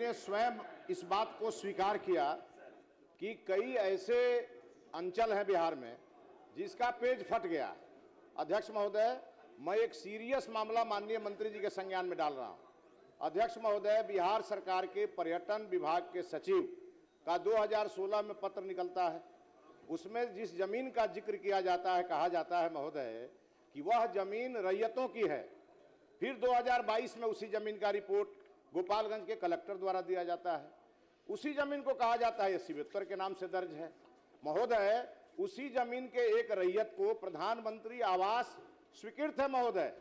ने स्वयं इस बात को स्वीकार किया कि कई ऐसे अंचल हैं बिहार में जिसका पेज फट गया। अध्यक्ष महोदय, मैं एक सीरियस मामला माननीय मंत्री जी के संज्ञान में डाल रहा हूं। अध्यक्ष महोदय, बिहार सरकार के पर्यटन विभाग के सचिव का 2016 में पत्र निकलता है। उसमें जिस जमीन का जिक्र किया जाता है, कहा जाता है महोदय कि वह जमीन रैयतों की है। फिर 2022 में उसी जमीन का रिपोर्ट गोपालगंज के कलेक्टर द्वारा दिया जाता है। उसी जमीन को कहा जाता है ये शिवेत्तर के नाम से दर्ज है। महोदय, उसी जमीन के एक रैयत को प्रधानमंत्री आवास स्वीकृत है महोदय,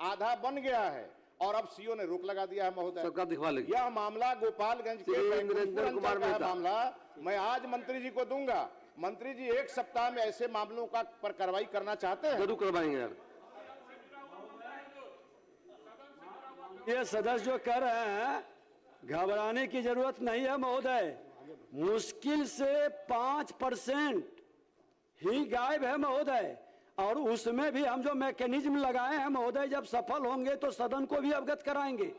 आधा बन गया है और अब सीओ ने रोक लगा दिया है महोदय। सरकार दिखवा लेगी। यह मामला गोपालगंज के निरंजन कुमार का मामला मैं आज मंत्री जी को दूंगा। मंत्री जी 1 सप्ताह में ऐसे मामलों का पर कार्रवाई करना चाहते हैं? जरूर करवाएंगे यार। ये सदस्य जो कर रहे हैं, घबराने की जरूरत नहीं है महोदय। मुश्किल से 5% ही गायब है महोदय, और उसमें भी हम जो मैकेनिज्म लगाए हैं महोदय, जब सफल होंगे तो सदन को भी अवगत कराएंगे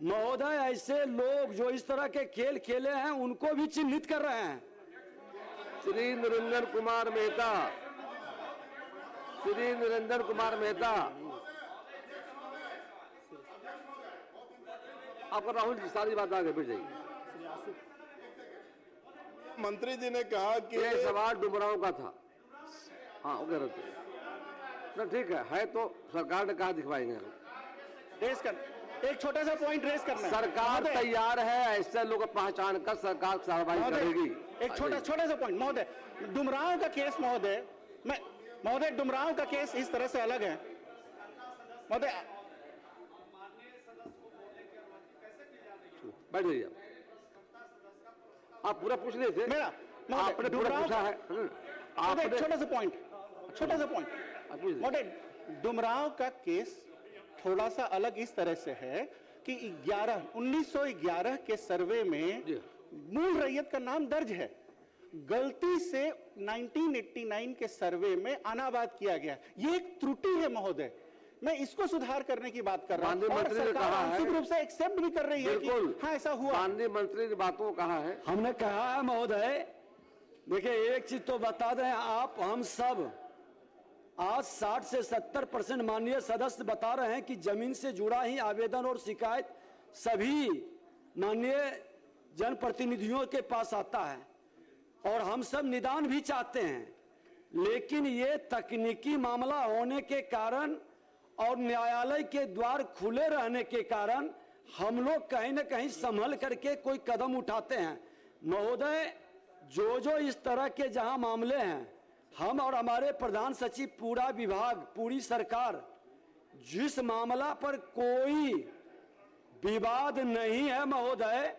महोदय। ऐसे लोग जो इस तरह के खेल खेले हैं उनको भी चिन्हित कर रहे हैं। श्री निरंजन कुमार मेहता, श्री निरंजन कुमार मेहता, आपका राहुल जी सारी बात आगे बढ़ जाएगी। मंत्री जी ने कहा कि ये सवाल डुमराव का था। हाँ ओके रहते ना, ठीक है तो सरकार ने कहा दिखवाएंगे। रेस कर, एक छोटा सा पॉइंट रेस करना है। सरकार तैयार है, ऐसे लोग पहचान कर सरकार कार्रवाई करेगी। एक छोटा सा पॉइंट महोदय, डुमराव का केस महोदय, महोदय डुमराव का केस इस तरह से अलग है महोदय। बैठ जाइए आप पूरा पूछ रहे थे। मेरा आपने पूरा पूछा है। आपने छोटा सा पॉइंट महोदय, डुमराव का केस थोड़ा सा अलग इस तरह से है कि 1911 के सर्वे में मूल रैयत का नाम दर्ज है। गलती से 1989 के सर्वे में अनाबाद किया गया। ये एक त्रुटि है महोदय, मैं इसको सुधार करने की बात कर रहा हूं और सरकार आंशिक रूप से एक्सेप्ट भी कर रही है कि हाँ ऐसा हुआ। माननीय मंत्री ने बातों को कहा है। हमने कहा है महोदय, देखिए एक चीज तो बता दें, आप हम सब आज 60 से 70% माननीय सदस्य बता रहे हैं कि जमीन से जुड़ा ही आवेदन और शिकायत सभी माननीय जनप्रतिनिधियों के पास आता है और हम सब निदान भी चाहते हैं। लेकिन ये तकनीकी मामला होने के कारण और न्यायालय के द्वार खुले रहने के कारण हम लोग कहीं न कहीं संभल करके कोई कदम उठाते हैं महोदय। जो इस तरह के जहां मामले हैं, हम और हमारे प्रधान सचिव, पूरा विभाग, पूरी सरकार, जिस मामला पर कोई विवाद नहीं है महोदय,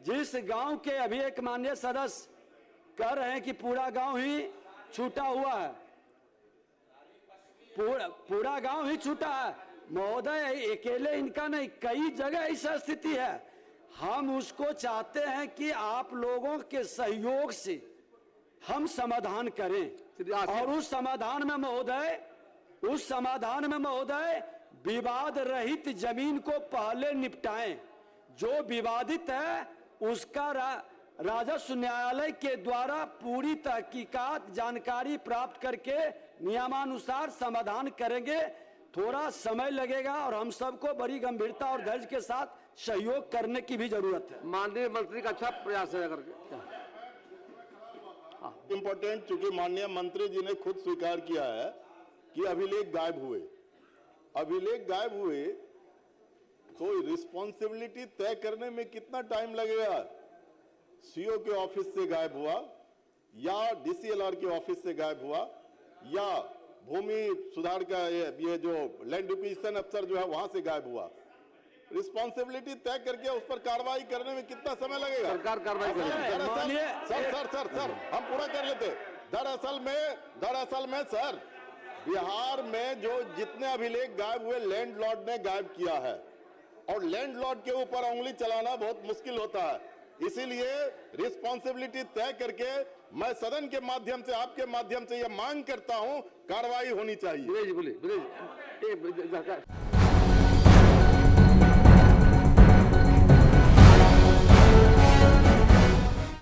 जिस गांव के अभी एक माननीय सदस्य कह रहे हैं कि पूरा गांव ही छूटा हुआ है, पूरा गांव ही छूटा है महोदय, अकेले इनका नहीं, कई जगह ऐसा स्थिति है। हम उसको चाहते हैं कि आप लोगों के सहयोग से हम समाधान करें और उस समाधान में महोदय विवाद रहित जमीन को पहले निपटाएं। जो विवादित है उसका राजस्व न्यायालय के द्वारा पूरी तहकीकात जानकारी प्राप्त करके नियमानुसार समाधान करेंगे। थोड़ा समय लगेगा और हम सबको बड़ी गंभीरता और धैर्य के साथ सहयोग करने की भी जरूरत है। माननीय मंत्री का अच्छा प्रयास है करके इंपॉर्टेंट, चूंकि माननीय मंत्री जी ने खुद स्वीकार किया है कि अभिलेख गायब हुए तो रिस्पॉन्सिबिलिटी तय करने में कितना टाइम लगेगा? सीओ के ऑफिस से गायब हुआ या डीसीएलआर के ऑफिस से गायब हुआ या भूमि सुधार का ये जो लैंड एक्विजिशन अफसर जो है वहां से गायब हुआ, रिस्पॉन्सिबिलिटी तय करके उस पर कार्रवाई करने में कितना समय लगेगा? सरकार कार्रवाई करेगी। सर हम पूरा कर लेते। दरअसल में सर, बिहार में जो जितने अभिलेख गायब हुए लैंडलॉर्ड ने गायब किया है और लैंडलॉर्ड के ऊपर उंगली चलाना बहुत मुश्किल होता है। इसीलिए रिस्पॉन्सिबिलिटी तय करके मैं सदन के माध्यम से, आपके माध्यम से यह मांग करता हूं, कार्रवाई होनी चाहिए। बोलिए